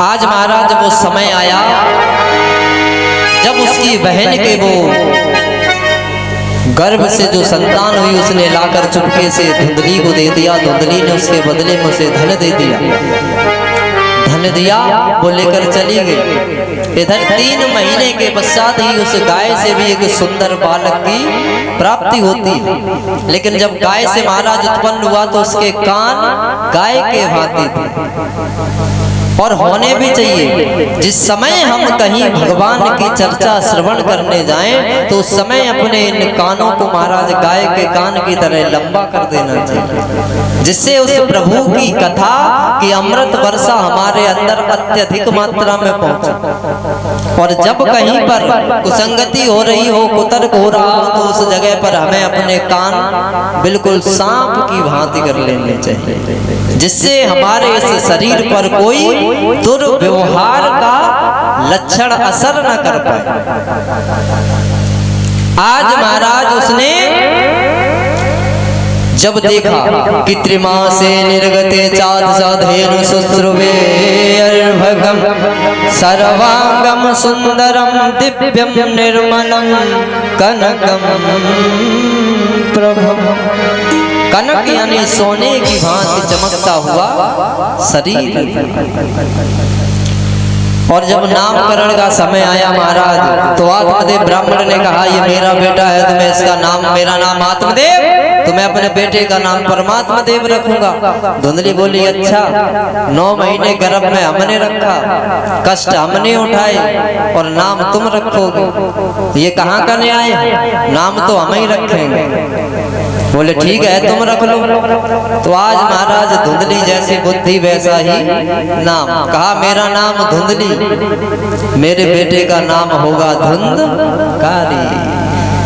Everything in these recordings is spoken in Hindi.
आज महाराज वो समय आया जब उसकी बहन के वो गर्भ से जो संतान हुई उसने लाकर चुपके से धुंधली को दे दिया। धुंधली ने उसके बदले में उसे धन दे दिया। धन दिया, वो लेकर चली गई। इधर 3 महीने के पश्चात ही उस गाय से भी एक सुंदर बालक की प्राप्ति होती है। लेकिन जब गाय से महाराज उत्पन्न हुआ तो उसके कान गाय के भांति थे और होने भी चाहिए। जिस समय हम कहीं भगवान की चर्चा श्रवण करने जाएं तो उस समय अपने इन कानों को महाराज गाय के कान की तरह लंबा कर देना चाहिए, जिससे उस प्रभु की कथा की अमृत वर्षा हमारे अंदर अत्यधिक मात्रा में पहुंचे। और जब कहीं पर कुसंगति हो रही हो, कुतर्क हो रहा हो, तो उस जगह पर हमें अपने कान बिल्कुल सांप की भांति कर लेने चाहिए, जिससे हमारे इस शरीर पर कोई दुर्व्यवहार का लक्षण असर न कर पाए। आज महाराज उसने जब देखा कि त्रिमासे निर्गते चाद साधेनु शुश्रुवे अर्भगम सर्वांगम सुंदरम दिव्यम निर्मलम कनकम प्रभम। कनक यानी सोने की भांति चमकता हुआ शरीर। और जब नामकरण का समय आया महाराज तो आत्मदेव ब्राह्मण ने कहा ये मेरा बेटा है तो मैं इसका नाम, मेरा नाम आत्मदेव, तो मैं अपने बेटे का नाम परमात्मा देव रखूंगा। धुंधली बोली अच्छा, 9 महीने गर्भ में हमने रखा, कष्ट हमने उठाए और नाम तुम रखोगे, ये कहाँ का न्याय है? नाम तो हम ही रखेंगे। बोले ठीक है तुम रख लो। तो आज महाराज धुंधली जैसी बुद्धि वैसा ही नाम। कहा मेरा नाम धुंधली, मेरे बेटे का नाम होगा धुंधकारी।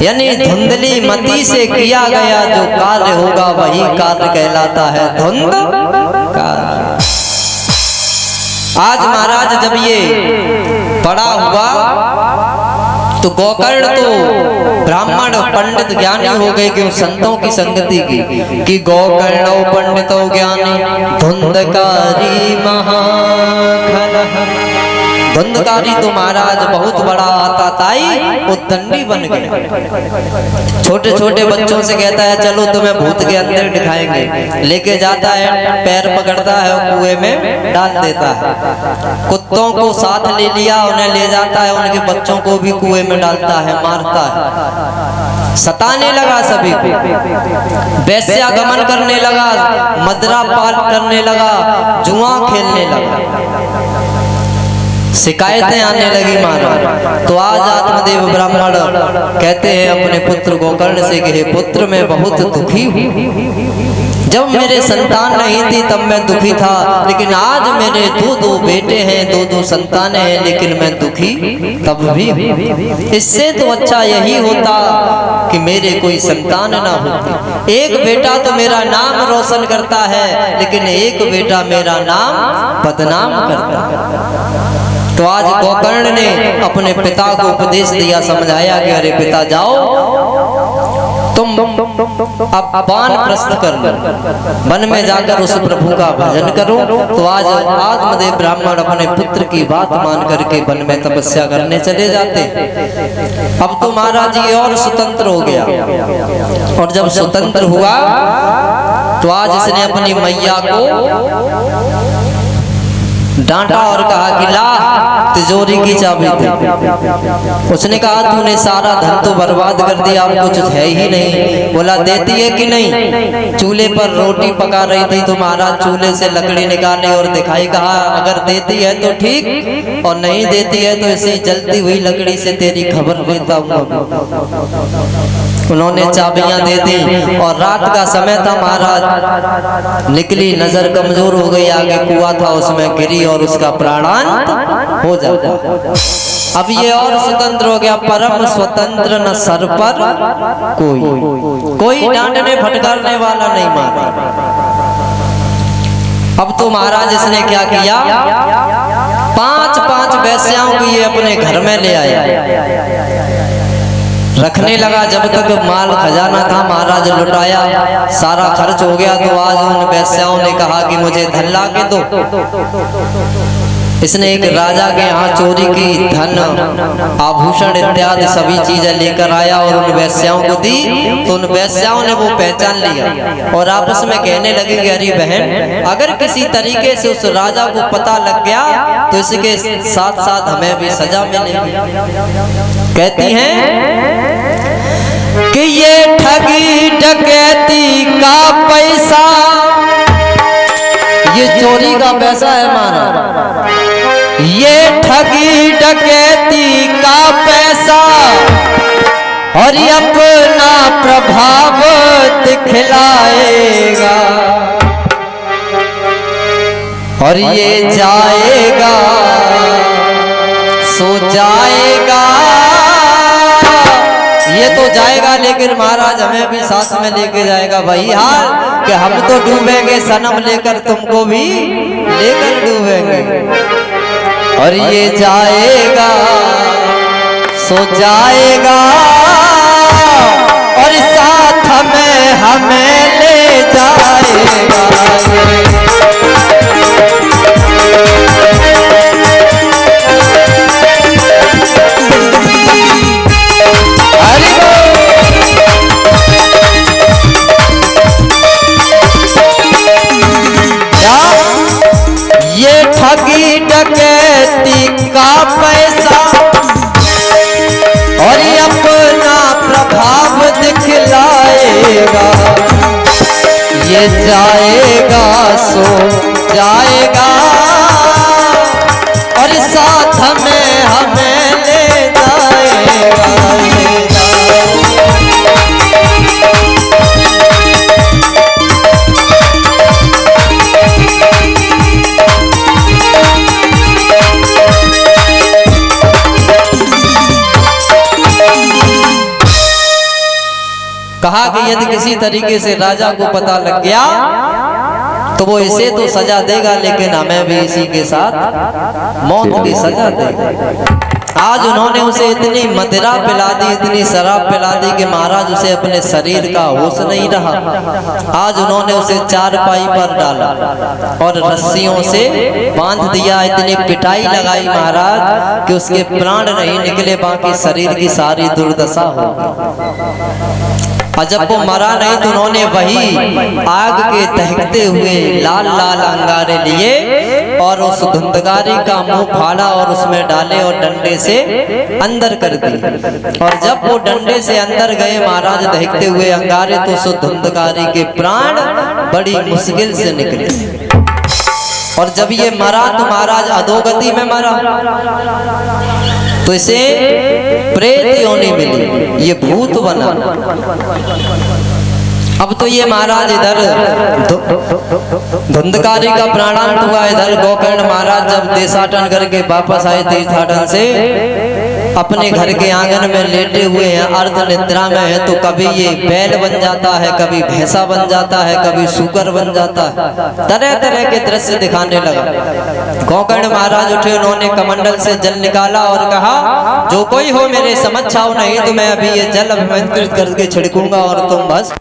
यानी धुंधली मति से किया गया जो कार्य होगा वही कार्य कहलाता है धुंधकारी। आज महाराज जब ये बड़ा हुआ तो गोकर्ण तो ब्राह्मण पंडित ज्ञानी हो गए क्यों? संतों की संगति की कि गोकर्ण पंडितो ज्ञानी धुंधकारी महाखल। धुंधकारी तो महाराज बहुत बड़ा आता ताई उद्दंडी बन गया। छोटे छोटे बच्चों से कहता है चलो तुम्हें भूत के अंदर दिखाएंगे, लेके जाता है, पैर पकड़ता है और कुएं में डाल देता है। कुत्तों को साथ ले लिया, उन्हें ले जाता है, उनके बच्चों को भी कुएं में डालता है, मारता है, सताने लगा सभी को, वैश्यागमन करने लगा, मदरा पान करने लगा, जुआ खेलने लगा, शिकायतें आने लगी महाराज। तो आज आत्मदेव ब्राह्मण कहते हैं अपने पुत्र गोकर्ण से कि हे पुत्र मैं बहुत दुखी हूँ। जब मेरे संतान नहीं थी तब मैं दुखी था, लेकिन आज मेरे 2 बेटे हैं, 2 संतानें हैं, लेकिन मैं दुखी तब भी हूँ। इससे तो अच्छा यही होता कि मेरे कोई संतान ना होती। एक बेटा तो मेरा नाम रोशन करता है, लेकिन एक बेटा मेरा नाम बदनाम करता है। तो आज गोकर्ण ने अपने पिता को उपदेश दिया, समझाया कि अरे पिता जाओ तुम अब वानप्रस्थ कर लो, वन में जाकर उस प्रभु का भजन करो। तो आज आत्मदेव ब्राह्मण अपने पुत्र की बात मान करके वन में तपस्या करने चले जाते। अब तो महाराज ये और स्वतंत्र हो गया, और जब स्वतंत्र हुआ तो आज इसने अपनी मैया को डांटा और कहा कि ला तिजोरी की चाबी दे। उसने कहा तूने सारा धन तो बर्बाद कर दिया, अब कुछ है ही नहीं। बोला देती है कि नहीं? चूल्हे पर रोटी पका रही थी तो महाराज चूल्हे से लकड़ी निकाले और दिखाई, कहा अगर देती है तो ठीक, और नहीं देती है तो इसी जलती हुई लकड़ी से तेरी खबर लेता हूँ। उन्होंने चाबियां दे दी और रात का समय था महाराज, निकली नजर कमजोर हो गई, आगे कुआं था उसमें गिरी और उसका प्राणांत हो जाता। अब ये और स्वतंत्र हो गया, परम स्वतंत्र, न सर पर कोई डांटने फटकारने वाला नहीं मारा। अब तो महाराज इसने क्या किया, 5 वैश्याओं को ये अपने घर में ले आया, रखने लगा। जब तक माल खजाना था महाराज लुटाया, सारा खर्च हो गया। तो आज उन वैश्याओं ने कहा कि मुझे धन ला के दो। इसने एक राजा के यहाँ चोरी की, धन आभूषण इत्यादि सभी चीजें लेकर आया और उन वेश्याओं को दी। तो उन वेश्याओं ने वो पहचान लिया और आपस में कहने लगे कि अरे बहन, अगर किसी तरीके से उस राजा को पता लग गया तो इसके साथ साथ हमें भी सजा मिलेगी। कहती हैं कि ये ठगी डकैती का पैसा, ये चोरी का पैसा है माना, ये ठगी डकैती का पैसा और अपना प्रभाव दिखलाएगा और ये जाएगा सो जाएगा। ये तो जाएगा लेकिन महाराज हमें भी साथ में लेके जाएगा। वही हाल कि हम तो डूबेंगे सनम लेकर तुमको भी लेकर डूबेंगे और ये जाएगा सो जाएगा और साथ में हमें ले जाएगा। ये ठगी डकैती का पैसा और ये अपना प्रभाव दिखलाएगा, ये जाएगा सो जाएगा और साथ में हमें ले जाएगा। कहा कि यदि किसी तरीके से राजा को पता लग गया तो वो इसे तो सजा देगा लेकिन हमें भी इसी के साथ मौत की सजा देगा। आज उन्होंने उसे इतनी मदिरा पिला दी, इतनी शराब पिला दी कि महाराज उसे अपने शरीर का होश नहीं रहा। आज उन्होंने उसे चारपाई पर डाला और रस्सियों से बांध दिया, इतनी पिटाई लगाई महाराज कि उसके प्राण नहीं निकले, बाकी शरीर की सारी दुर्दशा हो गई। और जब वो मरा नहीं तो उन्होंने वही आग के दहकते हुए लाल लाल अंगारे लिए और उस धुंधकारी का मुंह फाड़ा और उसमें डाले और डंडे से अंदर कर दिए। और जब वो डंडे से अंदर गए महाराज दहकते हुए अंगारे तो उस धुंधकारी के प्राण बड़ी मुश्किल से निकले। और जब ये मरा तो महाराज अधोगति में मरा, तो इसे प्रेत योनि मिली, ये भूत बना। अब तो ये महाराज इधर धुंधकारी का प्राणांत हुआ, इधर गोकर्ण महाराज जब देशाटन करके वापस आए तीर्थाटन से, अपने घर के आंगन में लेटे हुए हैं, अर्ध निद्रा में है, तो कभी ये बैल बन जाता है, कभी भैंसा बन जाता है, कभी सूकर बन जाता है, तरह तरह के दृश्य दिखाने लगा। गोकर्ण महाराज उठे, उन्होंने कमंडल से जल निकाला और कहा जो कोई हो मेरे समक्ष आओ, नहीं तो मैं अभी ये जल अभिमंत्रित करके छिड़कूंगा और तुम बस